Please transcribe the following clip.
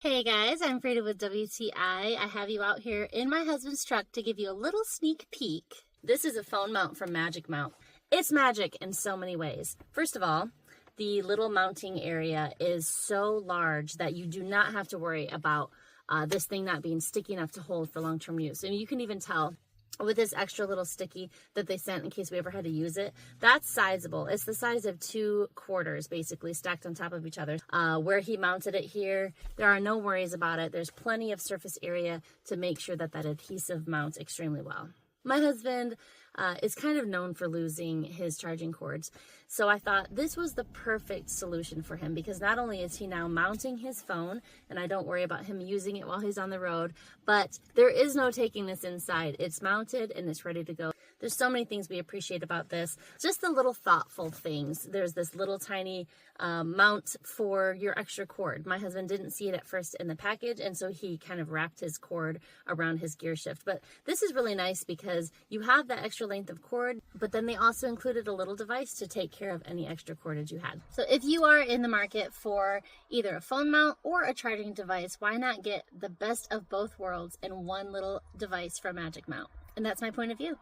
Hey guys, I'm Frida with WTI. I have you out here in my husband's truck to give you a little sneak peek. This is a phone mount from Magic Mount. It's magic in so many ways. First of all, the little mounting area is so large that you do not have to worry about this thing not being sticky enough to hold for long-term use. And you can even tell with this extra little sticky that they sent in case we ever had to use it, that's sizable. It's the size of 2 quarters basically stacked on top of each other. Where he mounted it here, there are no worries about it. There's plenty of surface area to make sure that that adhesive mounts extremely well. My husband is kind of known for losing his charging cords. So I thought this was the perfect solution for him because not only is he now mounting his phone and I don't worry about him using it while he's on the road, but there is no taking this inside. It's mounted and it's ready to go. There's so many things we appreciate about this. Just the little thoughtful things. There's this little tiny mount for your extra cord. My husband didn't see it at first in the package, and so he kind of wrapped his cord around his gear shift. But this is really nice because you have that extra length of cord, but then they also included a little device to take care of any extra cordage you had. So if you are in the market for either a phone mount or a charging device, why not get the best of both worlds in one little device from Magic Mount? And that's my point of view.